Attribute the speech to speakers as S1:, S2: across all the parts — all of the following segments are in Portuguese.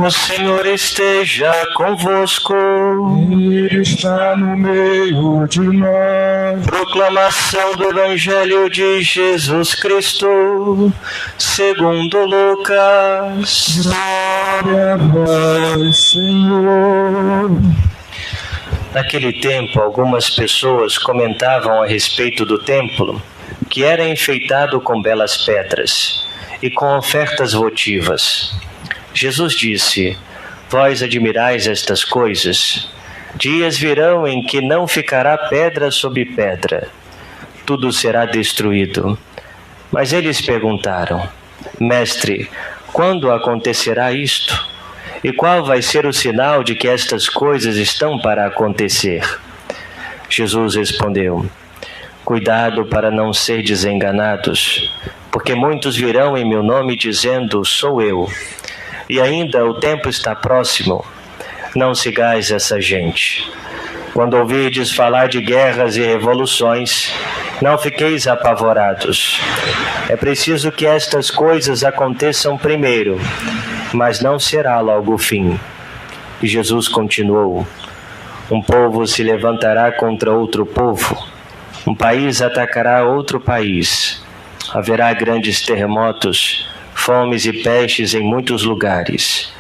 S1: O Senhor esteja convosco.
S2: Ele está no meio de nós.
S1: Proclamação do Evangelho de Jesus Cristo, segundo Lucas.
S2: Glória a vós, Senhor.
S1: Naquele tempo, algumas pessoas comentavam a respeito do templo, que era enfeitado com belas pedras e com ofertas votivas. Jesus disse: Vós admirais estas coisas? Dias virão em que não ficará pedra sobre pedra. Tudo será destruído. Mas eles perguntaram: Mestre, quando acontecerá isto? E qual vai ser o sinal de que estas coisas estão para acontecer? Jesus respondeu: Cuidado para não serdes enganados, porque muitos virão em meu nome dizendo: Sou eu. E ainda o tempo está próximo. Não sigais essa gente. Quando ouvirdes falar de guerras e revoluções, não fiqueis apavorados. É preciso que estas coisas aconteçam primeiro, mas não será logo o fim. E Jesus continuou: Um povo se levantará contra outro povo, um país atacará outro país. Haverá grandes terremotos, fomes e pestes em muitos lugares.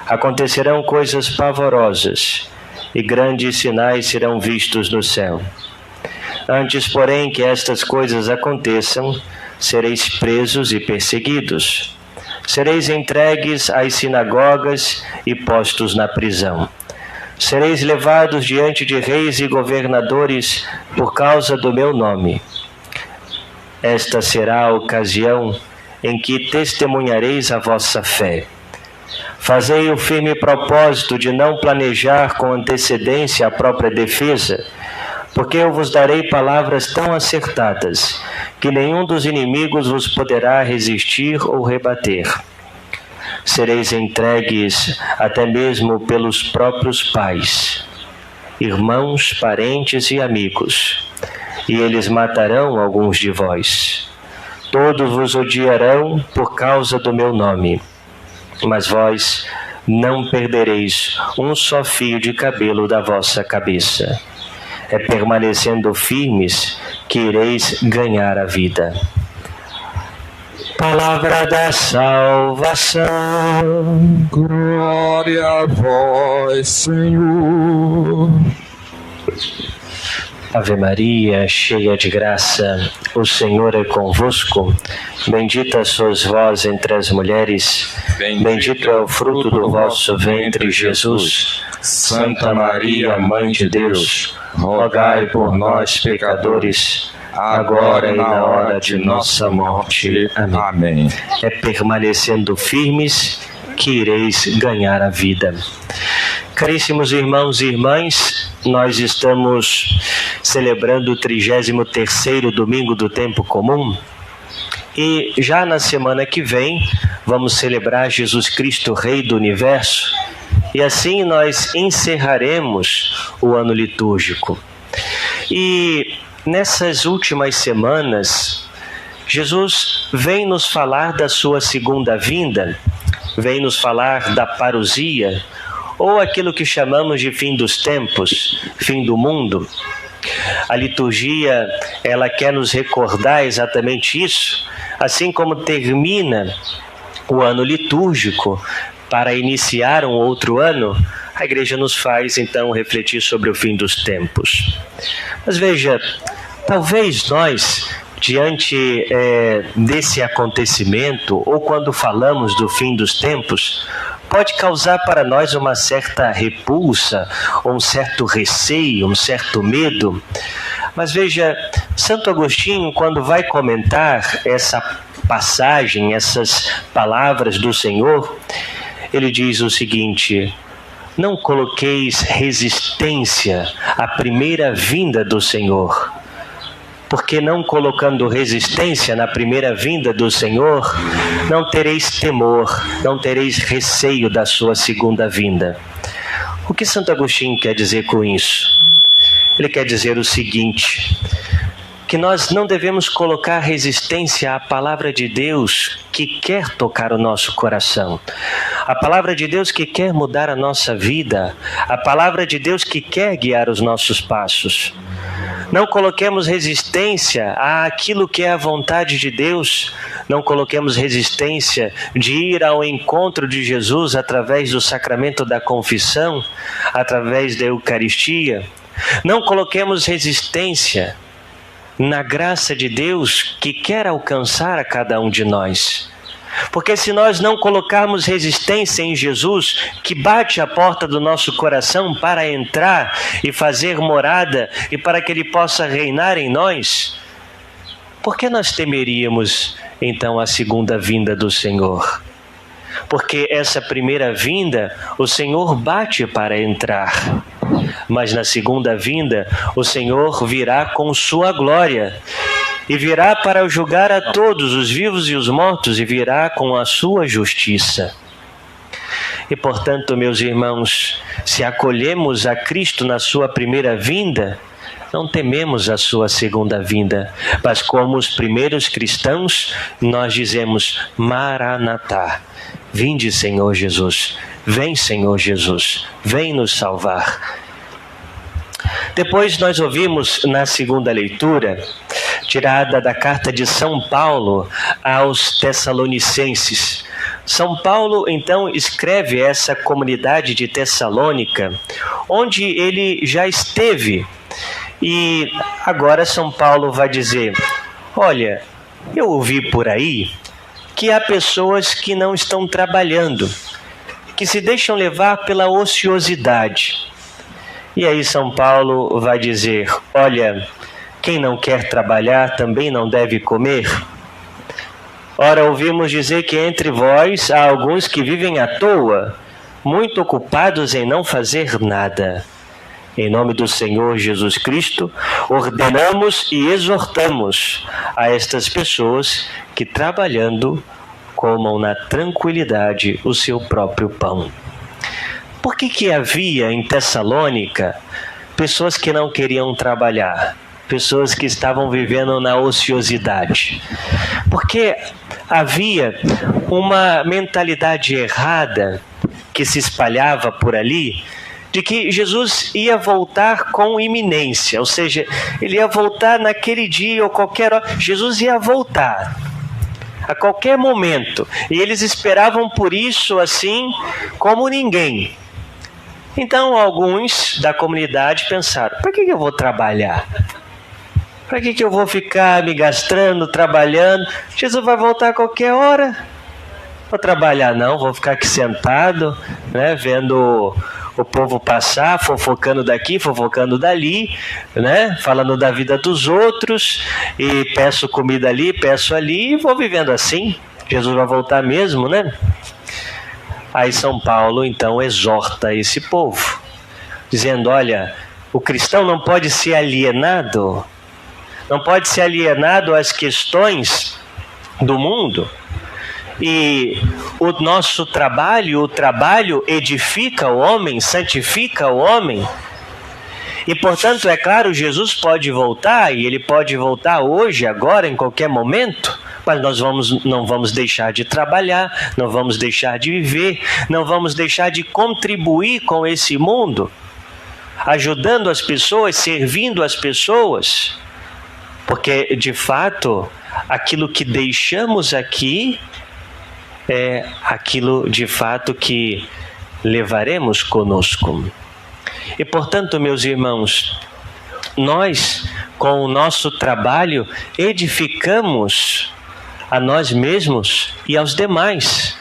S1: Acontecerão coisas pavorosas, e grandes sinais serão vistos no céu. Antes, porém, que estas coisas aconteçam, sereis presos e perseguidos. Sereis entregues às sinagogas e postos na prisão. Sereis levados diante de reis e governadores por causa do meu nome. Esta será a ocasião em que testemunhareis a vossa fé. Fazei o firme propósito de não planejar com antecedência a própria defesa, porque eu vos darei palavras tão acertadas que nenhum dos inimigos vos poderá resistir ou rebater. Sereis entregues até mesmo pelos próprios pais, irmãos, parentes e amigos, e eles matarão alguns de vós. Todos vos odiarão por causa do meu nome, mas vós não perdereis um só fio de cabelo da vossa cabeça. É permanecendo firmes que ireis ganhar a vida. Palavra da salvação.
S2: Glória a vós, Senhor.
S1: Ave Maria, cheia de graça, o Senhor é convosco. Bendita sois vós entre as mulheres, bendito é o fruto do vosso ventre, Jesus.
S2: Santa Maria, Mãe de Deus, rogai por nós, pecadores, agora e na hora de nossa morte. Amém.
S1: É permanecendo firmes que ireis ganhar a vida. Caríssimos irmãos e irmãs, nós estamos celebrando o 33º domingo do tempo comum e já na semana que vem vamos celebrar Jesus Cristo, Rei do Universo, e assim nós encerraremos o ano litúrgico. E nessas últimas semanas, Jesus vem nos falar da sua segunda vinda, vem nos falar da parousia, ou aquilo que chamamos de fim dos tempos, fim do mundo. A liturgia, ela quer nos recordar exatamente isso, assim como termina o ano litúrgico para iniciar um outro ano, a igreja nos faz então refletir sobre o fim dos tempos. Mas veja, talvez nós, diante desse acontecimento, ou quando falamos do fim dos tempos, pode causar para nós uma certa repulsa, um certo receio, um certo medo. Mas veja, Santo Agostinho, quando vai comentar essa passagem, essas palavras do Senhor, ele diz o seguinte: não coloqueis resistência à primeira vinda do Senhor, porque não colocando resistência na primeira vinda do Senhor, não tereis temor, não tereis receio da sua segunda vinda. O que Santo Agostinho quer dizer com isso? Ele quer dizer o seguinte: que nós não devemos colocar resistência à palavra de Deus que quer tocar o nosso coração. A palavra de Deus que quer mudar a nossa vida. A palavra de Deus que quer guiar os nossos passos. Não coloquemos resistência àquilo que é a vontade de Deus. Não coloquemos resistência de ir ao encontro de Jesus através do sacramento da confissão, através da Eucaristia. Não coloquemos resistência na graça de Deus que quer alcançar a cada um de nós. Porque se nós não colocarmos resistência em Jesus, que bate a porta do nosso coração para entrar e fazer morada e para que Ele possa reinar em nós, por que nós temeríamos então a segunda vinda do Senhor? Porque essa primeira vinda, o Senhor bate para entrar. Mas na segunda vinda, o Senhor virá com sua glória. E virá para julgar a todos, os vivos e os mortos, e virá com a sua justiça. E portanto, meus irmãos, se acolhemos a Cristo na sua primeira vinda, não tememos a sua segunda vinda, mas como os primeiros cristãos, nós dizemos: Maranatá, vinde Senhor Jesus, vem Senhor Jesus, vem nos salvar. Depois nós ouvimos na segunda leitura, tirada da carta de São Paulo aos Tessalonicenses. São Paulo então escreve essa comunidade de Tessalônica, onde ele já esteve. E agora São Paulo vai dizer: olha, eu ouvi por aí que há pessoas que não estão trabalhando, que se deixam levar pela ociosidade. E aí São Paulo vai dizer: olha, quem não quer trabalhar também não deve comer. Ora, ouvimos dizer que entre vós há alguns que vivem à toa, muito ocupados em não fazer nada. Em nome do Senhor Jesus Cristo, ordenamos e exortamos a estas pessoas que, trabalhando, comam na tranquilidade o seu próprio pão. Por que havia em Tessalônica pessoas que não queriam trabalhar? Pessoas que estavam vivendo na ociosidade? Porque havia uma mentalidade errada que se espalhava por ali, de que Jesus ia voltar com iminência, ou seja, ele ia voltar naquele dia ou qualquer hora. Jesus ia voltar a qualquer momento, e eles esperavam por isso assim como ninguém. Então alguns da comunidade pensaram: para que eu vou trabalhar? Para que eu vou ficar me gastando, trabalhando? Jesus vai voltar a qualquer hora. Vou trabalhar não, vou ficar aqui sentado, né, vendo o povo passar, fofocando daqui, fofocando dali, né, falando da vida dos outros, e peço comida ali, peço ali, e vou vivendo assim. Jesus vai voltar mesmo, né? Aí São Paulo então exorta esse povo, dizendo: olha, o cristão não pode ser alienado, não pode ser alienado às questões do mundo. E o nosso trabalho, o trabalho edifica o homem, santifica o homem. E portanto, é claro, Jesus pode voltar, e ele pode voltar hoje, agora, em qualquer momento. Mas nós não vamos deixar de trabalhar, não vamos deixar de viver, não vamos deixar de contribuir com esse mundo, ajudando as pessoas, servindo as pessoas. Porque, de fato, aquilo que deixamos aqui é aquilo, de fato, que levaremos conosco. E, portanto, meus irmãos, nós, com o nosso trabalho, edificamos a nós mesmos e aos demais.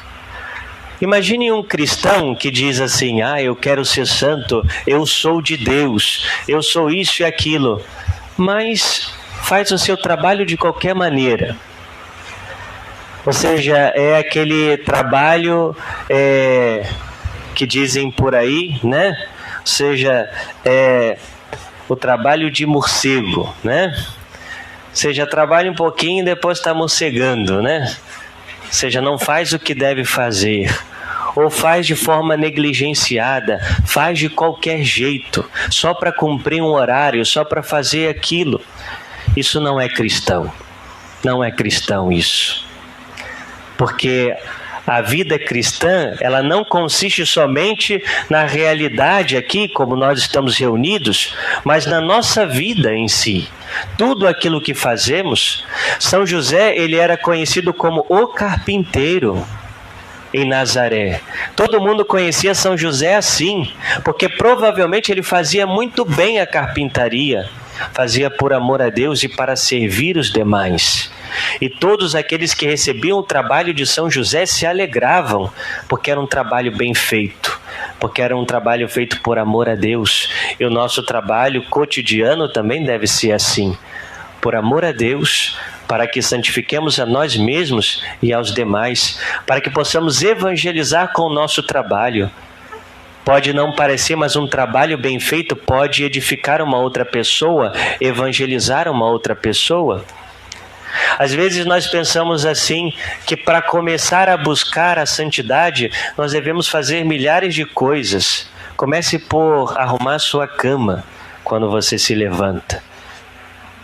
S1: Imagine um cristão que diz assim: eu quero ser santo, eu sou de Deus, eu sou isso e aquilo, mas faz o seu trabalho de qualquer maneira. Ou seja, é aquele trabalho que dizem por aí, né? Ou seja, é o trabalho de morcego, né? Ou seja, trabalha um pouquinho e depois está morcegando, né? Ou seja, não faz o que deve fazer, ou faz de forma negligenciada, faz de qualquer jeito, só para cumprir um horário, só para fazer aquilo. Isso não é cristão. Não é cristão isso. Porque a vida cristã, ela não consiste somente na realidade aqui, como nós estamos reunidos, mas na nossa vida em si. Tudo aquilo que fazemos. São José, ele era conhecido como o carpinteiro em Nazaré. Todo mundo conhecia São José assim, porque provavelmente ele fazia muito bem a carpintaria. Fazia por amor a Deus e para servir os demais. E todos aqueles que recebiam o trabalho de São José se alegravam, porque era um trabalho bem feito, porque era um trabalho feito por amor a Deus. E o nosso trabalho cotidiano também deve ser assim, por amor a Deus, para que santifiquemos a nós mesmos e aos demais, para que possamos evangelizar com o nosso trabalho. Pode não parecer, mas um trabalho bem feito pode edificar uma outra pessoa, evangelizar uma outra pessoa. Às vezes nós pensamos assim, que para começar a buscar a santidade, nós devemos fazer milhares de coisas. Comece por arrumar sua cama quando você se levanta.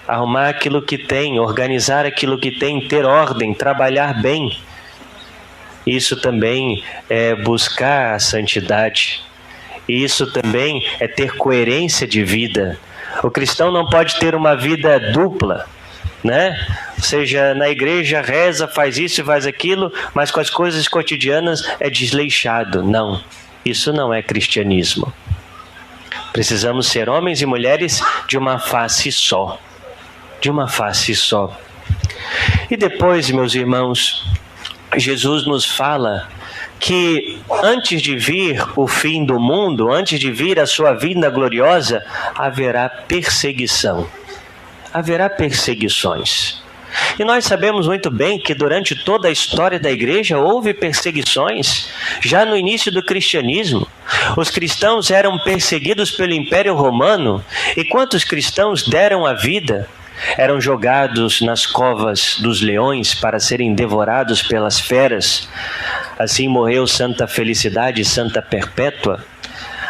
S1: Arrumar aquilo que tem, organizar aquilo que tem, ter ordem, trabalhar bem. Isso também é buscar a santidade. Isso também é ter coerência de vida. O cristão não pode ter uma vida dupla, né? Ou seja, na igreja reza, faz isso e faz aquilo, mas com as coisas cotidianas é desleixado. Não, isso não é cristianismo. Precisamos ser homens e mulheres de uma face só. De uma face só. E depois, meus irmãos, Jesus nos fala que antes de vir o fim do mundo, antes de vir a sua vinda gloriosa, haverá perseguição. Haverá perseguições. E nós sabemos muito bem que durante toda a história da igreja houve perseguições, já no início do cristianismo. Os cristãos eram perseguidos pelo Império Romano, e quantos cristãos deram a vida? Eram jogados nas covas dos leões para serem devorados pelas feras. Assim morreu Santa Felicidade e Santa Perpétua.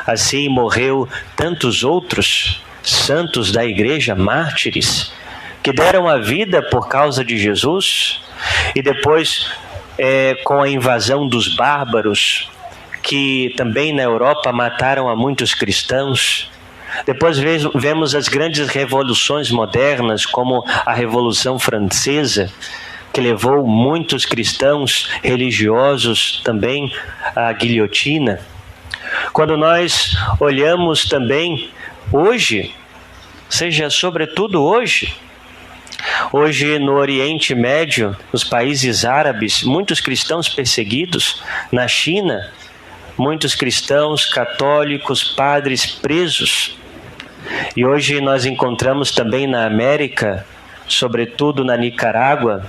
S1: Assim morreu tantos outros santos da igreja, mártires, que deram a vida por causa de Jesus. E depois, com a invasão dos bárbaros, que também na Europa mataram a muitos cristãos. Depois vemos as grandes revoluções modernas, como a Revolução Francesa, que levou muitos cristãos religiosos também à guilhotina. Quando nós olhamos também hoje, seja sobretudo hoje no Oriente Médio, nos países árabes, muitos cristãos perseguidos, na China, muitos cristãos católicos, padres presos. E hoje nós encontramos também na América, sobretudo na Nicarágua,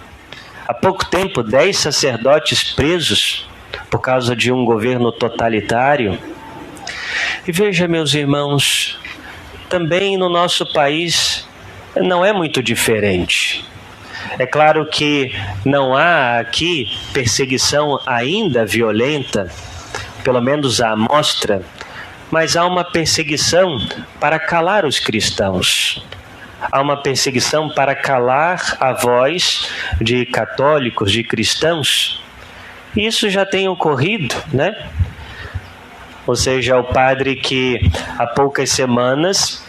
S1: há pouco tempo 10 sacerdotes presos por causa de um governo totalitário. E veja, meus irmãos, também no nosso país não é muito diferente. É claro que não há aqui perseguição ainda violenta, pelo menos à amostra, mas há uma perseguição para calar os cristãos. Há uma perseguição para calar a voz de católicos, de cristãos. E isso já tem ocorrido, né? Ou seja, o padre que há poucas semanas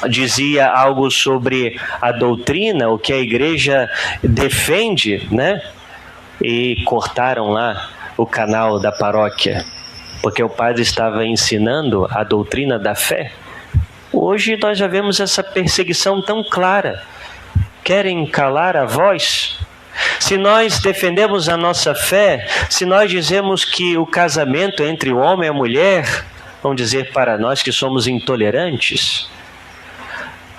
S1: dizia algo sobre a doutrina, o que a igreja defende, né? E cortaram lá o canal da paróquia, porque o padre estava ensinando a doutrina da fé. Hoje nós já vemos essa perseguição tão clara. Querem calar a voz? Se nós defendemos a nossa fé, se nós dizemos que o casamento entre o homem e a mulher, vão dizer para nós que somos intolerantes.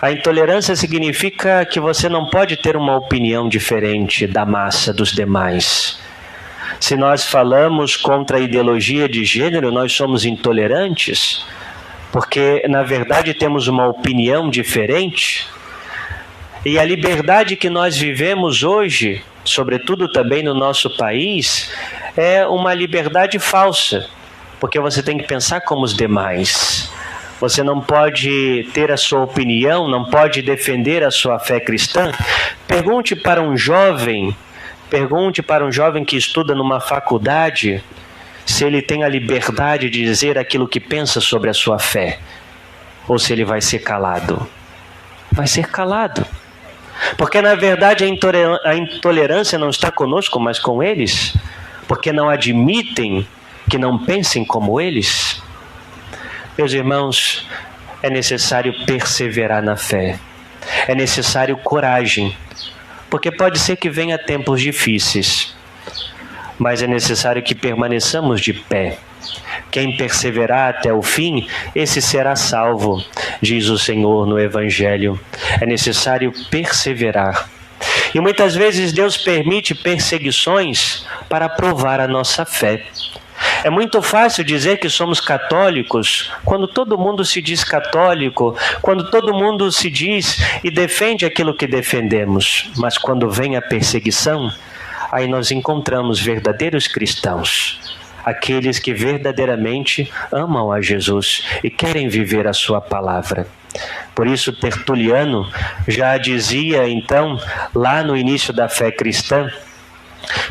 S1: A intolerância significa que você não pode ter uma opinião diferente da massa dos demais. Se nós falamos contra a ideologia de gênero, nós somos intolerantes, porque na verdade temos uma opinião diferente. E a liberdade que nós vivemos hoje, sobretudo também no nosso país, é uma liberdade falsa, porque você tem que pensar como os demais. você não pode ter a sua opinião, não pode defender a sua fé cristã, pergunte para um jovem que estuda numa faculdade se ele tem a liberdade de dizer aquilo que pensa sobre a sua fé, ou se ele vai ser calado. Vai ser calado. Porque na verdade a intolerância não está conosco, mas com eles, porque não admitem que não pensem como eles. Meus irmãos, é necessário perseverar na fé, é necessário coragem, porque pode ser que venha tempos difíceis, mas é necessário que permaneçamos de pé. Quem perseverar até o fim, esse será salvo, diz o Senhor no Evangelho. É necessário perseverar. E muitas vezes Deus permite perseguições para provar a nossa fé. É muito fácil dizer que somos católicos quando todo mundo se diz católico, quando todo mundo se diz e defende aquilo que defendemos. Mas quando vem a perseguição, aí nós encontramos verdadeiros cristãos, aqueles que verdadeiramente amam a Jesus e querem viver a sua palavra. Por isso Tertuliano já dizia então, lá no início da fé cristã,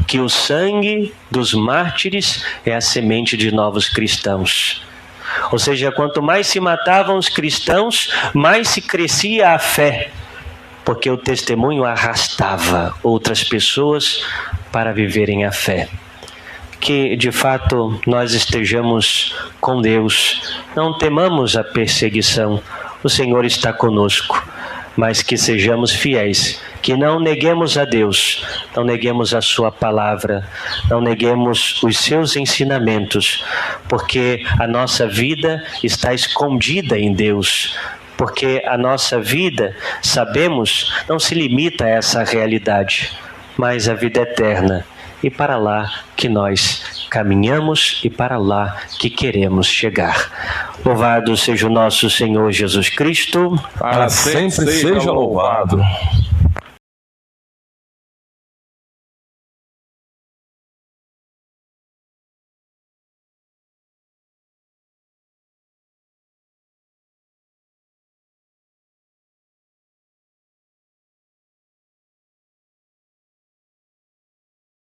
S1: que o sangue dos mártires é a semente de novos cristãos. Ou seja, quanto mais se matavam os cristãos, mais se crescia a fé, porque o testemunho arrastava outras pessoas para viverem a fé. Que de fato nós estejamos com Deus, não temamos a perseguição, o Senhor está conosco, mas que sejamos fiéis, que não neguemos a Deus, não neguemos a sua palavra, não neguemos os seus ensinamentos, porque a nossa vida está escondida em Deus, porque a nossa vida, sabemos, não se limita a essa realidade, mas a vida eterna. E para lá que nós caminhamos e para lá que queremos chegar. Louvado seja o nosso Senhor Jesus Cristo.
S2: Para sempre seja louvado.